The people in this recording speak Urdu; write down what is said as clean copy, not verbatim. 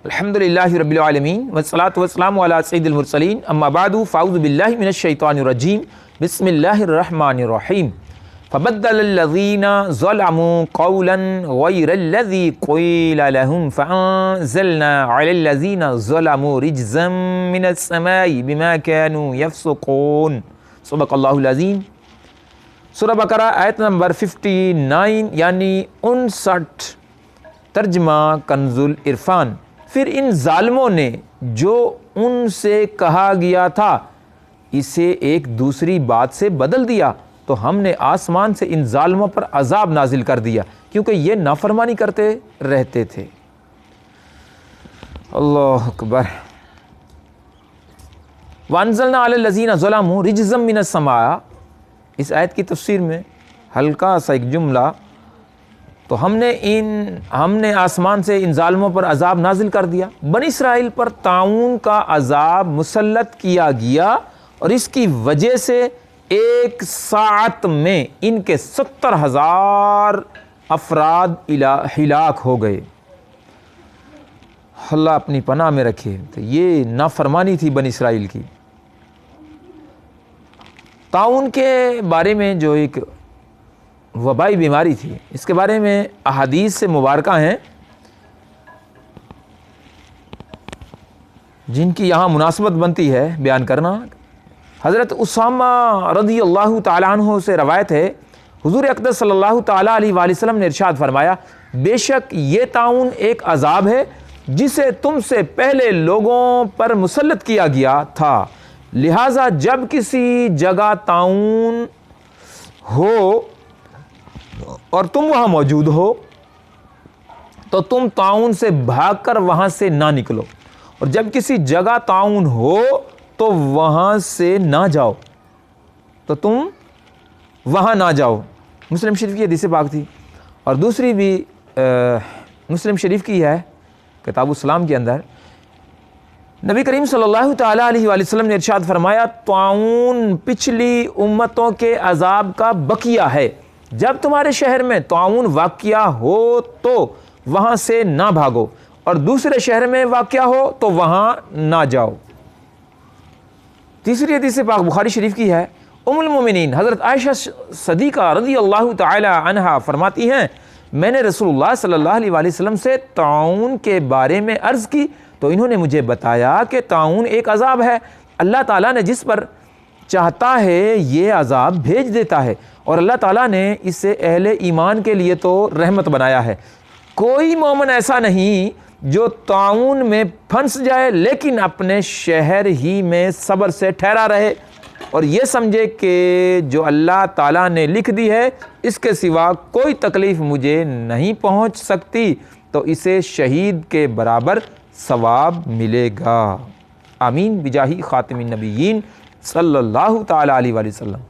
الحمدللہ رب العالمین والصلاة والسلام علی سید المرسلین اما بعد فاعوذ باللہ من الشیطان الرجیم بسم اللہ الرحمن الرحیم فبدل الذین ظلموا قولا غیر الذی قیل لهم فانزلنا علی الذین ظلموا رجزا من السماء بما كانوا یفسقون صدق اللہ العظیم۔ سورہ بقرہ آیت نمبر 59 یعنی 59، ترجمہ کنز العرفان۔ پھر ان ظالموں نے جو ان سے کہا گیا تھا اسے ایک دوسری بات سے بدل دیا تو ہم نے آسمان سے ان ظالموں پر عذاب نازل کر دیا کیونکہ یہ نافرمانی کرتے رہتے تھے۔ اللہ اکبر۔ وَأَنزَلْنَا عَلَى الَّذِينَ ظَلَمُوا رِجْزًا مِّنَ السَّمَاءِ، اس آیت کی تفسیر میں ہلکا سا ایک جملہ، تو ہم نے آسمان سے ان ظالموں پر عذاب نازل کر دیا۔ بنی اسرائیل پر طاعون کا عذاب مسلط کیا گیا اور اس کی وجہ سے ایک ساعت میں ان کے 70,000 افراد ہلاک ہو گئے۔ اللہ اپنی پناہ میں رکھے۔ تو یہ نافرمانی تھی بنی اسرائیل کی۔ طاعون کے بارے میں جو ایک وبائی بیماری تھی، اس کے بارے میں احادیث سے مبارکہ ہیں جن کی یہاں مناسبت بنتی ہے بیان کرنا۔ حضرت اسامہ رضی اللہ تعالیٰ عنہ سے روایت ہے، حضور اقدس صلی اللہ تعالیٰ علیہ وآلہ وسلم نے ارشاد فرمایا، بے شک یہ طاعون ایک عذاب ہے جسے تم سے پہلے لوگوں پر مسلط کیا گیا تھا، لہٰذا جب کسی جگہ طاعون ہو اور تم وہاں موجود ہو تو تم طاعون سے بھاگ کر وہاں سے نہ نکلو، اور جب کسی جگہ طاعون ہو تو وہاں سے نہ جاؤ، تو تم وہاں نہ جاؤ۔ مسلم شریف کی حدیث پاک تھی، اور دوسری بھی مسلم شریف کی ہے کتاب السلام کے اندر۔ نبی کریم صلی اللہ تعالیٰ علیہ وآلہ وسلم نے ارشاد فرمایا، طاعون پچھلی امتوں کے عذاب کا بقیہ ہے، جب تمہارے شہر میں طاعون واقع ہو تو وہاں سے نہ بھاگو، اور دوسرے شہر میں واقع ہو تو وہاں نہ جاؤ۔ تیسری حدیث پاک بخاری شریف کی ہے۔ ام المومنین حضرت عائشہ صدیقہ رضی اللہ تعالی عنہا فرماتی ہیں، میں نے رسول اللہ صلی اللہ علیہ وآلہ وسلم سے طاعون کے بارے میں عرض کی تو انہوں نے مجھے بتایا کہ طاعون ایک عذاب ہے، اللہ تعالیٰ نے جس پر چاہتا ہے یہ عذاب بھیج دیتا ہے، اور اللہ تعالیٰ نے اسے اہل ایمان کے لیے تو رحمت بنایا ہے۔ کوئی مومن ایسا نہیں جو طاعون میں پھنس جائے لیکن اپنے شہر ہی میں صبر سے ٹھہرا رہے اور یہ سمجھے کہ جو اللہ تعالیٰ نے لکھ دی ہے اس کے سوا کوئی تکلیف مجھے نہیں پہنچ سکتی، تو اسے شہید کے برابر ثواب ملے گا۔ آمین بجاہ خاتم النبیین صلی اللہ تعالیٰ علیہ وآلہ وسلم۔